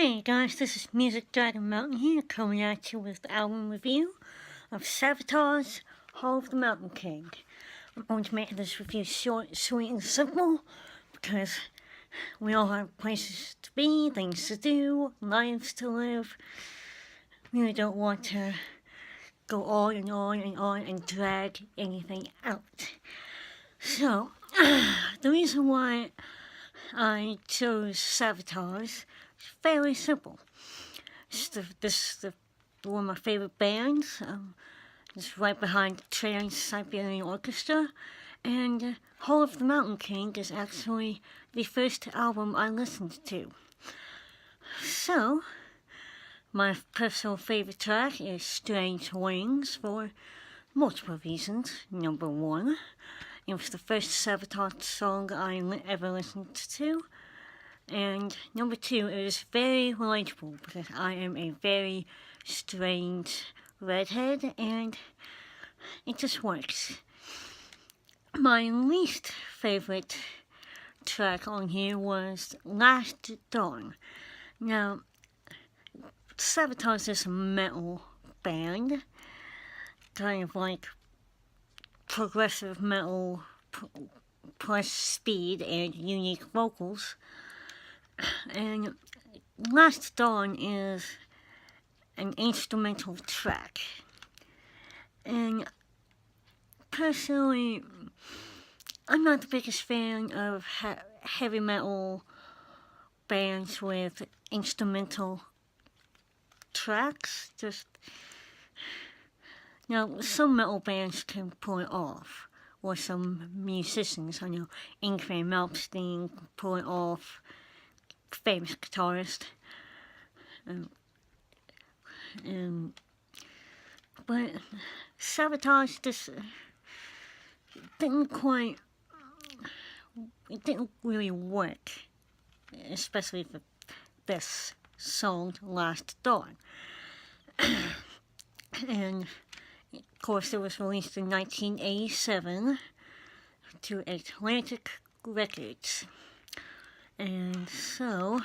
Hey guys, this is Music Dragon Mountain here, coming at you with the album review of Savatage, Hall of the Mountain King. I'm going to make this review short, sweet, and simple, because we all have places to be, things to do, lives to live. Really don't want to go on and on and on and drag anything out. So, the reason why I chose Savatage is fairly simple. This is one of my favorite bands. It's right behind Trans-Siberian Orchestra, and Hall of the Mountain King is actually the first album I listened to. So, my personal favorite track is Strange Wings for multiple reasons. Number one, it was the first Savatage song I ever listened to. And number two, it is very relatable because I am a very strange redhead and it just works. My least favorite track on here was Last Dawn. Now, Savatage is a metal band, kind of like progressive metal plus speed and unique vocals. And Last Dawn is an instrumental track. And personally, I'm not the biggest fan of heavy metal bands with instrumental tracks. Some metal bands can pull it off, or some musicians, I know Yngwie Malmsteen can pull it off, famous guitarist. But Savatage just didn't really work, especially for this song, Last Dawn. And of course, it was released in 1987 to Atlantic Records. And so,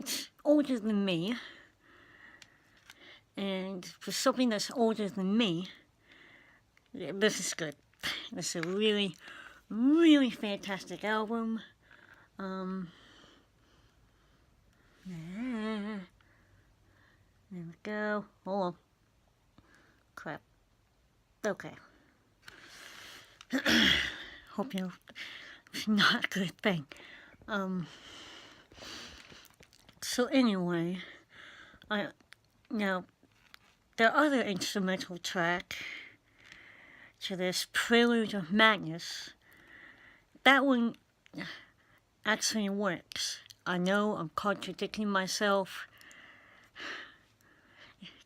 it's older than me. And for something that's older than me, this is good. This is a really, really fantastic album. There we go. Hold on. Crap. Okay. Hope you. It's not a good thing. So anyway, now the other instrumental track to this Prelude of Madness, that one actually works. I know I'm contradicting myself.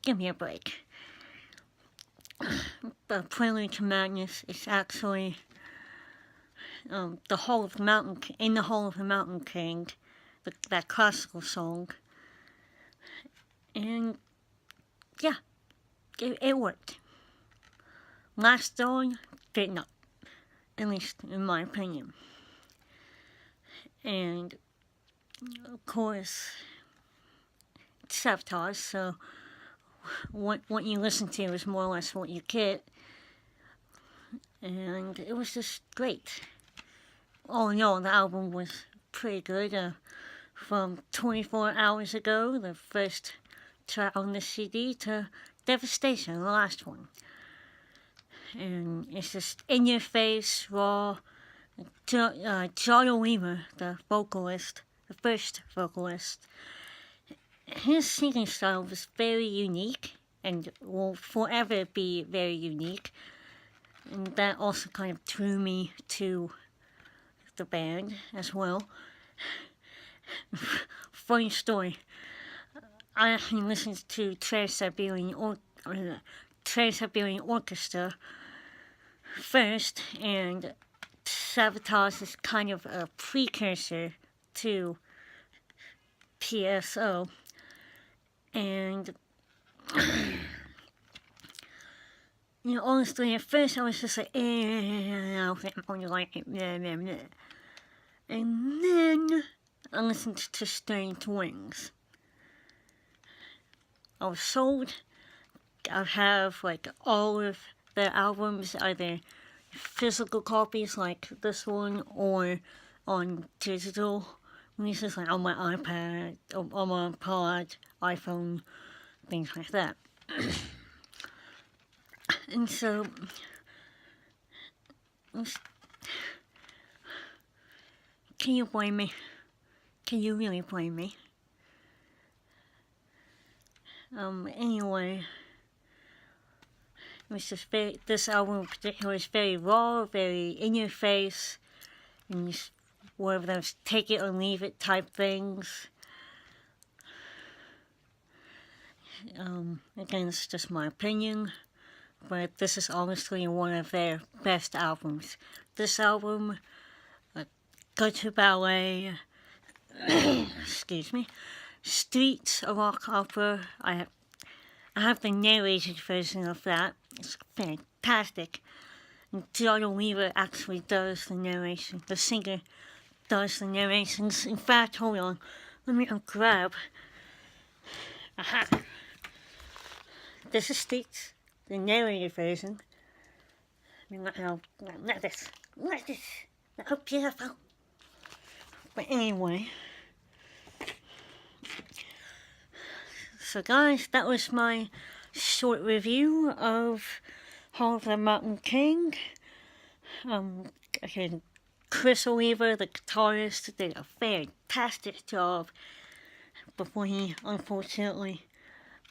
Give me a break. But Prelude to Madness is actually the Hall of the Mountain King, that classical song. And yeah, it worked. Last Dawn did not, at least in my opinion. And of course, it's Savatage, so what you listen to is more or less what you get. And it was just great. All in all, the album was pretty good. From 24 Hours Ago, the first track on the CD, to Devastation, the last one. And it's just in your face, raw. John Oliver, the vocalist, the first vocalist, his singing style was very unique and will forever be very unique. And that also kind of drew me to the band as well. Funny story. I actually listened to Trans-Siberian Orchestra first, and Savatage is kind of a precursor to TSO. And honestly, at first I was just like, I'm going to like it, and then I listened to Strange Wings. I was sold. I have like all of their albums, either physical copies like this one or on digital releases, like on my iPad, on my iPod, iPhone, things like that. And so, can you blame me? Can you really blame me? Anyway, it was just this album in particular is very raw, very in your face, and just one of those take it or leave it type things. Again, it's just my opinion, but this is honestly one of their best albums. This album, Go to Ballet, excuse me, Streets, a rock opera. I have the narrated version of that. It's fantastic. And Jordan Weaver actually does the narration. The singer does the narrations. In fact, hold on. Let me grab. Aha. This is Streets, the narrated version. I mean, not this. Not this. Oh, beautiful. But anyway. So guys, that was my short review of Hall of the Mountain King. Again, Chris Oliva, the guitarist, did a fantastic job before he unfortunately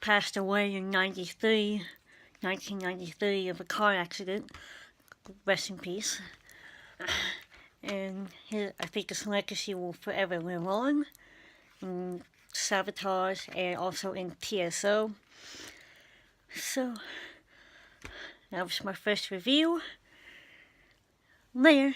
passed away in 1993 of a car accident. Rest in peace. And I think his legacy will forever live on in Savatage and also in TSO. So, that was my first review. Later.